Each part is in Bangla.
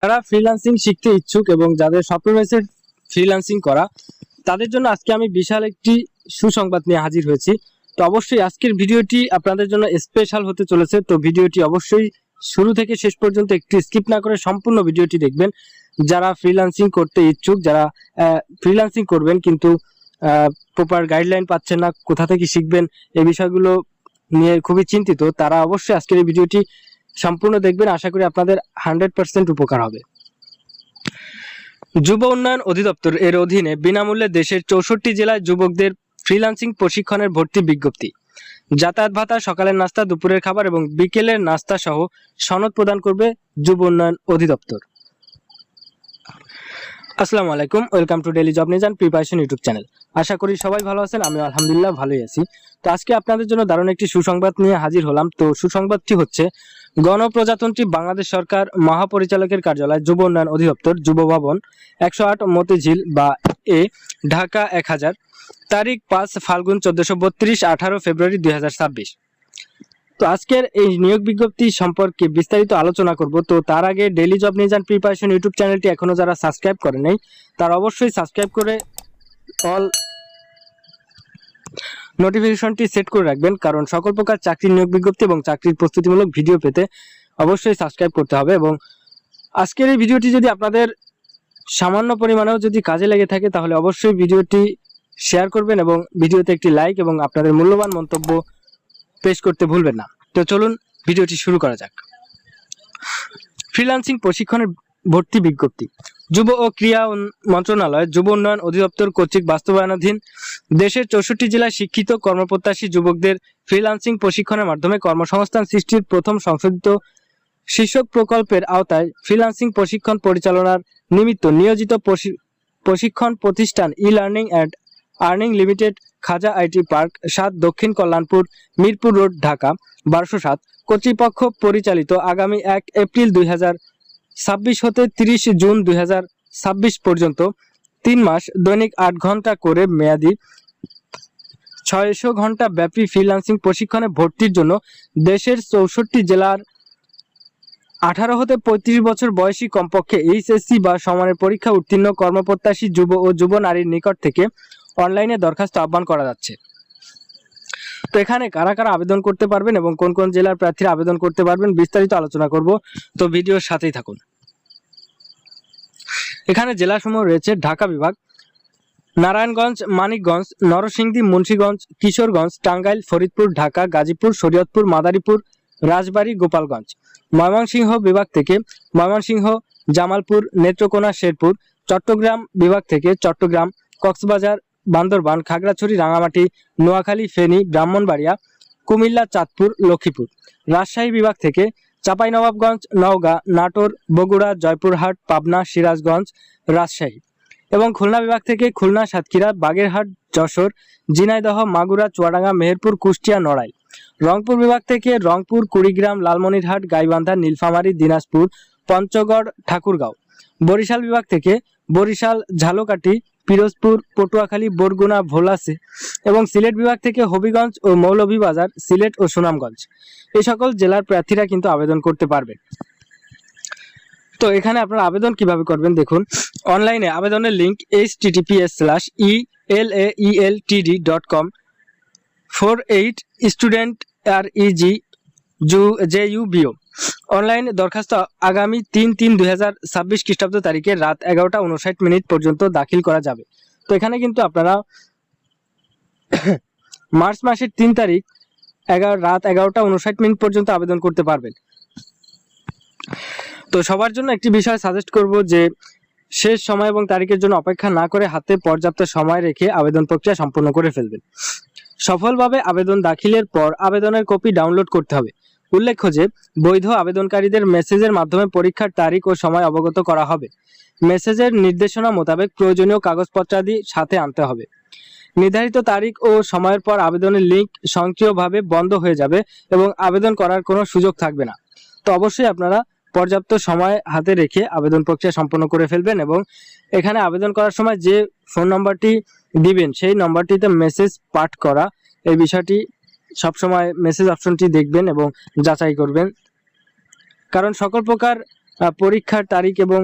যারা ফ্রিল্যান্সিং শিখতে ইচ্ছুক এবং যাদের স্বপ্ন রয়েছে ফ্রিল্যান্সিং করা, তাদের জন্য আজকে আমি বিশাল একটি সুসংবাদ নিয়ে হাজির হয়েছি। তো অবশ্যই আজকের ভিডিওটি আপনাদের জন্য স্পেশাল হতে চলেছে। তো ভিডিওটি অবশ্যই শুরু থেকে শেষ পর্যন্ত একটু স্কিপ না করে সম্পূর্ণ ভিডিওটি দেখবেন। যারা ফ্রিল্যান্সিং করতে ইচ্ছুক, যারা ফ্রিল্যান্সিং করবেন কিন্তু প্রপার গাইডলাইন পাচ্ছেন না, কোথা থেকে শিখবেন, এই বিষয়গুলো নিয়ে খুবই চিন্তিত, তারা অবশ্যই আজকের এই ভিডিওটি সম্পূর্ণ দেখবেন। আশা করি আপনাদের 100% উপকার হবে। যুব উন্নয়ন অধিদপ্তর এর অধীনে বিনামূল্যে দেশের 64 জেলায় যুবকদের ফ্রিল্যান্সিং প্রশিক্ষণের ভর্তি বিজ্ঞপ্তি। যাতায়াত ভাতা, সকালের নাস্তা, দুপুরের খাবার এবং বিকেলের নাস্তা সহ সনদ প্রদান করবে যুব উন্নয়ন অধিদপ্তর। আসসালামু আলাইকুম, welcome to daily job news and preparation YouTube channel. আশা করি সবাই ভালো আছেন, আমি আলহামদুলিল্লাহ ভালোই আছি। তো আজকে আপনাদের জন্য দারুণ একটি সুসংবাদ নিয়ে হাজির হলাম। তো সুসংবাদটি হচ্ছে, গণপ্রজাতন্ত্রী বাংলাদেশ সরকার মহাপরিচালকের কার্যালয়, যুব উন্নয়ন অধিদপ্তর, যুব ভবন, 108 মতিঝিল বা এ, ঢাকা 1000, তারিখ 5 ফাল্গুন 1432, 18 ফেব্রুয়ারি 2026। তো আজকের এই নিয়োগ বিজ্ঞপ্তি সম্পর্কে বিস্তারিত আলোচনা করব। তো তার আগে daily job news and preparation YouTube চ্যানেলটি এখনো যারা সাবস্ক্রাইব করেন নাই, তারা অবশ্যই সাবস্ক্রাইব করে অল নোটিফিকেশনটি সেট করে রাখবেন, কারণ সকল প্রকার চাকরির নিয়োগ বিজ্ঞপ্তি এবং চাকরির প্রস্তুতিমূলক ভিডিও পেতে অবশ্যই সাবস্ক্রাইব করতে হবে। এবং আজকের এই ভিডিওটি যদি আপনাদের সামান্য পরিমাণেও যদি কাজে লেগে থাকে, তাহলে অবশ্যই ভিডিওটি শেয়ার করবেন এবং ভিডিওতে একটি লাইক এবং আপনাদের মূল্যবান মন্তব্য পেশ করতে ভুলবেন না। তো চলুন ভিডিওটি শুরু করা যাক। ফ্রিল্যান্সিং প্রশিক্ষণের ভর্তি বিজ্ঞপ্তি। যুব ও ক্রীড়া মন্ত্রণালয়, যুব উন্নয়ন অধিদপ্তর কর্তৃক বাস্তবায়নাধীন দেশের 64 জেলায় শিক্ষিত কর্মপ্রত্যাশী যুবকদের ফ্রিল্যান্সিং প্রশিক্ষণের মাধ্যমে কর্মসংস্থান সৃষ্টির প্রথম সংশোধিত শীর্ষক প্রকল্পের আওতায় ফ্রিল্যান্সিং প্রশিক্ষণ পরিচালনার নিমিত্ত নিয়োজিত প্রশিক্ষণ প্রতিষ্ঠান e learning and earning limited, Khaja IT park, 7 Dakshin Kalyanpur, Mirpur road, Dhaka 1207 কর্তৃপক্ষ পরিচালিত আগামী 1 এপ্রিল 2026 হতে 30 জুন 2026 পর্যন্ত 3 মাস দৈনিক 8 ঘন্টা করে মেয়াদি 600 ঘন্টা ব্যাপী ফ্রিল্যান্সিং প্রশিক্ষণে ভর্তির জন্য দেশের 64 জেলার 18 হতে 35 বছর বয়সী কমপক্ষে এইচএসসি বা সমানের পরীক্ষা উত্তীর্ণ কর্মপ্রত্যাশী যুব ও যুব নারীর নিকট থেকে অনলাইনে দরখাস্ত আহ্বান করা যাচ্ছে। তো এখানে কারা কারা আবেদন করতে পারবেন এবং কোন কোন জেলার প্রার্থীরা আবেদন করতে পারবেন বিস্তারিত আলোচনা করব। তো ভিডিওর সাথেই থাকুন। এখানে জেলাসমূহ রয়েছে: ঢাকা বিভাগ, নারায়ণগঞ্জ, মানিকগঞ্জ, নরসিংদী, মুন্সিগঞ্জ, কিশোরগঞ্জ, টাঙ্গাইল, ফরিদপুর, ঢাকা, গাজীপুর, শরীয়তপুর, মাদারীপুর, রাজবাড়ী, গোপালগঞ্জ। ময়মনসিংহ বিভাগ থেকে ময়মনসিংহ, জামালপুর, নেত্রকোনা, শেরপুর। চট্টগ্রাম বিভাগ থেকে চট্টগ্রাম, কক্সবাজার, বান্দরবান, খাগড়াছড়ি, রাঙামাটি, নোয়াখালী, ফেনী, ব্রাহ্মণবাড়িয়া, কুমিল্লা, চাঁদপুর, লক্ষ্মীপুর। রাজশাহী বিভাগ থেকে চাঁপাইনবাবগঞ্জ, নওগাঁ, নাটোর, বগুড়া, জয়পুরহাট, পাবনা, সিরাজগঞ্জ, রাজশাহী। এবং খুলনা বিভাগ থেকে খুলনা, সাতক্ষীরা, বাগেরহাট, যশোর, ঝিনাইদহ, মাগুরা, চুয়াডাঙ্গা, মেহেরপুর, কুষ্টিয়া, নড়াইল। রংপুর বিভাগ থেকে রংপুর, কুড়িগ্রাম, লালমনিরহাট, গাইবান্ধা, নীলফামারী, দিনাজপুর, পঞ্চগড়, ঠাকুরগাঁও। বরিশাল বিভাগ থেকে বরিশাল, ঝালকাঠি, পিরোজপুর, পটুয়াখালী, বরগুনা, ভোলাসি। এবং সিলেট বিভাগ থেকে হবিগঞ্জ ও মৌলভীবাজার, সিলেট ও সুনামগঞ্জ। এই সকল জেলার প্রার্থীরা কিন্তু আবেদন করতে পারবেন। তো এখানে আপনারা আবেদন কিভাবে করবেন দেখুন। অনলাইনে আবেদনের লিঙ্ক https://elaeltd.com/48student-reg-jubo। অনলাইন দরখাস্ত আগামী 3/3/2026 খ্রিস্টাব্দ তারিখে রাত 11:59 পর্যন্ত দাখিল করা যাবে। তো এখানে কিন্তু আপনারা মার্চ মাসের 3 তারিখ রাত 11:59 পর্যন্ত আবেদন করতে পারবেন। তো সবার জন্য একটি বিষয় সাজেস্ট করব যে শেষ সময় এবং তারিখের জন্য অপেক্ষা না করে হাতে পর্যাপ্ত সময় রেখে আবেদন প্রক্রিয়া সম্পন্ন করে ফেলবেন। সফলভাবে আবেদন দাখিলের পর আবেদনের কপি ডাউনলোড করতে হবে। উল্লেখ্য যে বৈধ আবেদনকারীদের মেসেজের মাধ্যমে পরীক্ষার তারিখ ও সময় অবগত করা হবে। মেসেজের নির্দেশনা মোতাবেক প্রয়োজনীয় কাগজপত্রাদি সাথে আনতে হবে। নির্ধারিত তারিখ ও সময়ের পর আবেদনের লিঙ্ক স্বয়ংক্রিয়ভাবে বন্ধ হয়ে যাবে এবং আবেদন করার কোনো সুযোগ থাকবে না। তো অবশ্যই আপনারা পর্যাপ্ত সময় হাতে রেখে আবেদন প্রক্রিয়া সম্পন্ন করে ফেলবেন। এবং এখানে আবেদন করার সময় যে ফোন নাম্বারটি দিবেন সেই নাম্বারটিতে মেসেজ পাঠ করা, এই বিষয়টি সবসময় মেসেজ অপশনটি দেখবেন এবং যাচাই করবেন, কারণ সকল প্রকার পরীক্ষার তারিখ এবং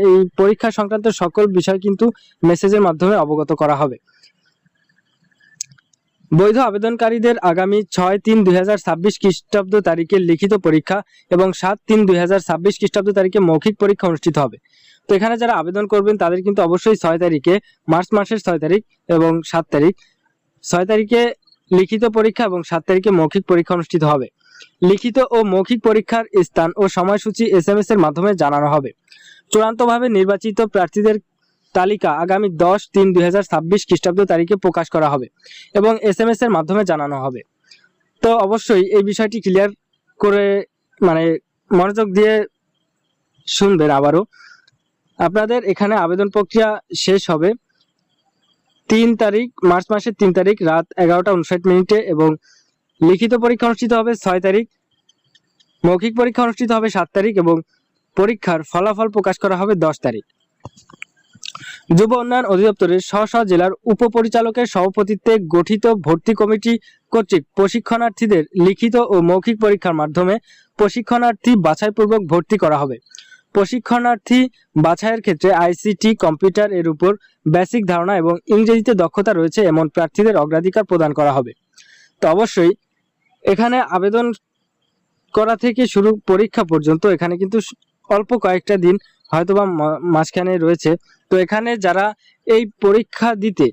এই পরীক্ষা সংক্রান্ত সকল বিষয় কিন্তু মেসেজের মাধ্যমে অবগত করা হবে। বৈধ আবেদনকারীদের আগামী 6-3-2026 খ্রিস্টাব্দ তারিখে লিখিত পরীক্ষা এবং 7-3-2026 খ্রিস্টাব্দ তারিখে মৌখিক পরীক্ষা অনুষ্ঠিত হবে। তো এখানে যারা আবেদন করবেন তাদের কিন্তু অবশ্যই 6 তারিখে, মার্চ মাসের 6 তারিখ এবং 7 তারিখ, 6 তারিখে লিখিত পরীক্ষা এবং 7 তারিখে মৌখিক পরীক্ষা অনুষ্ঠিত হবে। লিখিত ও মৌখিক পরীক্ষার স্থান ও সময়সূচি SMS এর মাধ্যমে জানানো হবে। চূড়ান্তভাবে নির্বাচিত প্রার্থীদের তালিকা আগামী 10-3-2026 খ্রিস্টাব্দ তারিখে প্রকাশ করা হবে এবং SMS এর মাধ্যমে জানানো হবে। তো অবশ্যই এই বিষয়টি ক্লিয়ার করে মনোযোগ দিয়ে শুনবেন। আবারও আপনাদের এখানে আবেদন প্রক্রিয়া শেষ হবে 3 তারিখ, মার্চ মাসের 3 তারিখ রাত 11:59 এবং লিখিত পরীক্ষা অনুষ্ঠিত হবে 6 তারিখ, মৌখিক পরীক্ষা অনুষ্ঠিত হবে 7 তারিখ এবং পরীক্ষার ফলাফল প্রকাশ করা হবে 10 তারিখ। যুব উন্নয়ন অধিদপ্তরের স্ব জেলার উপপরিচালকের সভাপতিত্বে গঠিত ভর্তি কমিটি কর্তৃক প্রশিক্ষণার্থীদের লিখিত ও মৌখিক পরীক্ষার মাধ্যমে প্রশিক্ষণার্থী বাছাইপূর্বক ভর্তি করা হবে। প্রশিক্ষণার্থী বাছাইয়ের ক্ষেত্রে ICT, কম্পিউটার এর উপর বেসিক ধারণা এবং ইংরেজিতে দক্ষতা রয়েছে এমন প্রার্থীদের অগ্রাধিকার প্রদান করা হবে। তো অবশ্যই এখানে আবেদন করা থেকে শুরু পরীক্ষা পর্যন্ত এখানে কিন্তু অল্প কয়েকটা দিন হয়তোবা মাঝখানে রয়েছে। তো এখানে যারা এই পরীক্ষা দিতে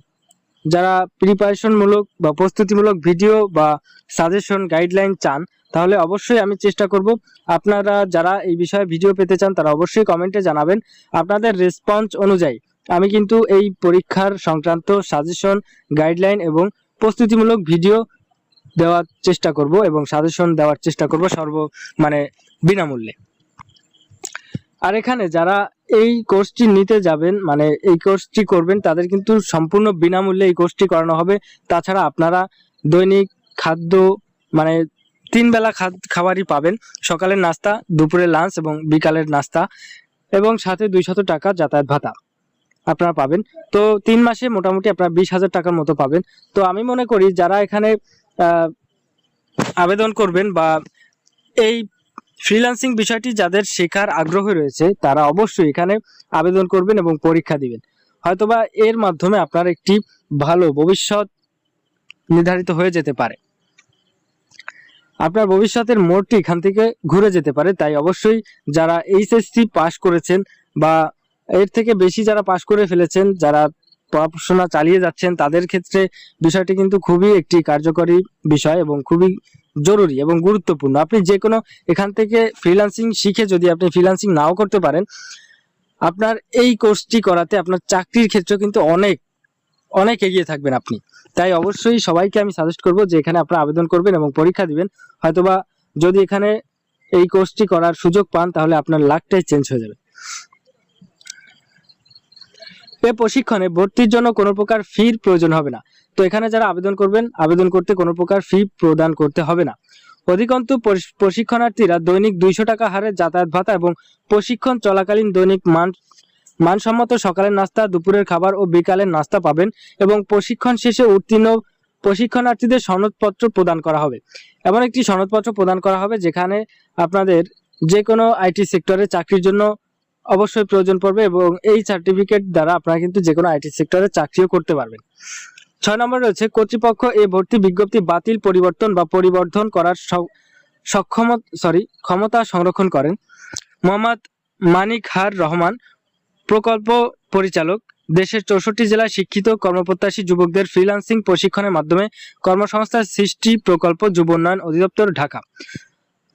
যারা প্রিপারেশনমূলক বা প্রস্তুতিমূলক ভিডিও বা সাজেশন গাইডলাইন চান, তাহলে অবশ্যই আমি চেষ্টা করব আপনারা যারা এই বিষয়ে ভিডিও পেতে চান তারা অবশ্যই কমেন্টে জানাবেন। আপনাদের রেসপন্স অনুযায়ী আমি কিন্তু এই পরীক্ষার সংক্রান্ত সাজেশন গাইডলাইন এবং প্রস্তুতিমূলক ভিডিও দেওয়ার চেষ্টা করব এবং সাজেশন দেওয়ার চেষ্টা করব বিনামূল্যে। আর এখানে যারা এই কোর্সটি নিতে যাবেন এই কোর্সটি করবেন তাদের কিন্তু সম্পূর্ণ বিনামূল্যে এই কোর্সটি করানো হবে। তাছাড়া আপনারা দৈনিক খাদ্য 3 বেলা খাবারই পাবেন, সকালের নাস্তা, দুপুরের লাঞ্চ এবং বিকালের নাস্তা এবং সাথে 200 টাকা যাতায়াত ভাতা আপনারা পাবেন। তো 3 মাসে মোটামুটি আপনারা 20,000 টাকার মতো পাবেন। তো আমি মনে করি যারা এখানে আবেদন করবেন বা এই ফ্রিল্যান্সিং বিষয়টি যাদের শেখার আগ্রহ রয়েছে তারা অবশ্যই এখানে আবেদন করবেন এবং পরীক্ষা দিবেন। হয়তোবা এর মাধ্যমে আপনার একটি ভালো ভবিষ্যৎ নির্ধারিত হয়ে যেতে পারে, আপনার ভবিষ্যতের মোড়টি এখান থেকে ঘুরে যেতে পারে। তাই অবশ্যই যারা HSC পাস করেছেন বা এর থেকে বেশি যারা পাস করে ফেলেছেন, যারা পড়াশোনা চালিয়ে যাচ্ছেন, তাদের ক্ষেত্রে বিষয়টি কিন্তু খুবই একটি কার্যকরী বিষয় এবং খুবই জরুরি এবং গুরুত্বপূর্ণ। আপনি যে কোনো এখান থেকে ফ্রিল্যান্সিং শিখে যদি আপনি ফ্রিল্যান্সিং নাও করতে পারেন, আপনার এই কোর্সটি করাতে আপনার চাকরির ক্ষেত্রে কিন্তু অনেক অনেক এগিয়ে থাকবেন আপনি। তাই অবশ্যই সবাইকে আমি সাজেস্ট করব যে এখানে আপনারা আবেদন করবেন এবং পরীক্ষা দিবেন। হয়তোবা যদি এখানে এই কোর্সটি করার সুযোগ পান তাহলে আপনার লাকটাই চেঞ্জ হয়ে যাবে। এই প্রশিক্ষণে ভর্তির জন্য কোনো প্রকার ফির প্রয়োজন হবে না। তো এখানে যারা আবেদন করবেন, আবেদন করতে কোনো প্রকার ফি প্রদান করতে হবে না। অধিকন্তু প্রশিক্ষণার্থীরা দৈনিক 200 টাকা হারে যাতায়াত ভাতা এবং প্রশিক্ষণ চলাকালীন দৈনিক মানসম্মত সকালের নাস্তা, দুপুরের খাবার ও বিকালের নাস্তা পাবেন এবং প্রশিক্ষণ শেষে উত্তীর্ণ প্রশিক্ষণার্থীদের সনদপত্র প্রদান করা হবে। এমন একটি সনদপত্র প্রদান করা হবে যেখানে আপনাদের যে কোনো IT সেক্টরে চাকরির জন্য অবশ্যই প্রয়োজন পড়বে এবং এই সার্টিফিকেট দ্বারা আপনারা কিন্তু যে কোনো IT সেক্টরে চাকরিও করতে পারবেন। 6 নম্বর রয়েছে কর্তৃপক্ষ এই ভর্তি বিজ্ঞপ্তি বাতিল, পরিবর্তন বা পরিবর্ধন করার ক্ষমতা সংরক্ষণ করেন। মোহাম্মদ মানিকহার রহমান, প্রকল্প পরিচালক, দেশের 64 জেলায় শিক্ষিত কর্মপ্রত্যাশী যুবকদের ফ্রিল্যান্সিং প্রশিক্ষণের মাধ্যমে কর্মসংস্থান সৃষ্টি প্রকল্প, যুব উন্নয়ন অধিদপ্তর, ঢাকা।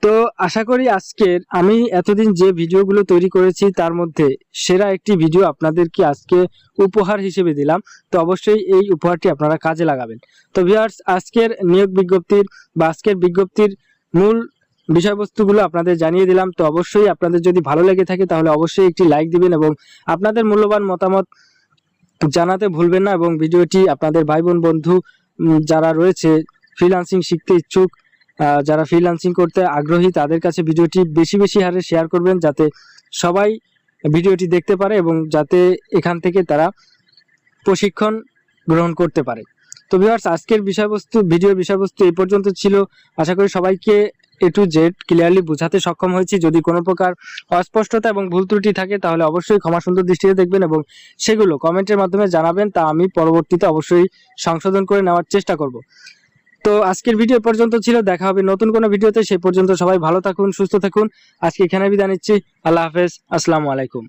তো আশা করি আজকের আমি এতদিন যে ভিডিওগুলো তৈরি করেছি তার মধ্যে সেরা একটি ভিডিও আপনাদেরকে আজকে উপহার হিসেবে দিলাম। তো অবশ্যই এই উপহারটি আপনারা কাজে লাগাবেন। তো ভিউয়ার্স, আজকের নিয়োগ বিজ্ঞপ্তির বা আজকের বিজ্ঞপ্তির মূল বিষয়বস্তুগুলো আপনাদের জানিয়ে দিলাম। তো অবশ্যই আপনাদের যদি ভালো লেগে থাকে তাহলে অবশ্যই একটি লাইক দিবেন এবং আপনাদের মূল্যবান মতামত জানাতে ভুলবেন না এবং ভিডিওটি আপনাদের ভাই বোন বন্ধু যারা রয়েছে ফ্রিল্যান্সিং শিখতে ইচ্ছুক, যারা ফ্রিল্যান্সিং করতে আগ্রহী তাদের কাছে ভিডিওটি বেশি বেশি হারে শেয়ার করবেন যাতে সবাই ভিডিওটি দেখতে পারে এবং যাতে এখান থেকে তারা প্রশিক্ষণ গ্রহণ করতে পারে। তো ভিউয়ার্স, আজকের ভিডিওর বিষয়বস্তু এই পর্যন্ত ছিল। আশা করি সবাইকে A to Z ক্লিয়ারলি বোঝাতে সক্ষম হয়েছি। যদি কোনো প্রকার অস্পষ্টতা এবং ভুল ত্রুটি থাকে তাহলে অবশ্যই ক্ষমা সুন্দর দৃষ্টিতে দেখবেন এবং সেগুলো কমেন্টের মাধ্যমে জানাবেন, তা আমি পরবর্তীতে অবশ্যই সংশোধন করে নেওয়ার চেষ্টা করব। তো আজকের ভিডিও পর্যন্ত ছিল, দেখা হবে নতুন কোনো ভিডিওতে। সেই পর্যন্ত সবাই ভালো থাকুন, সুস্থ থাকুন। আজকে এখানে বিদায় নিচ্ছি। আল্লাহ হাফেজ, আসসালামু আলাইকুম।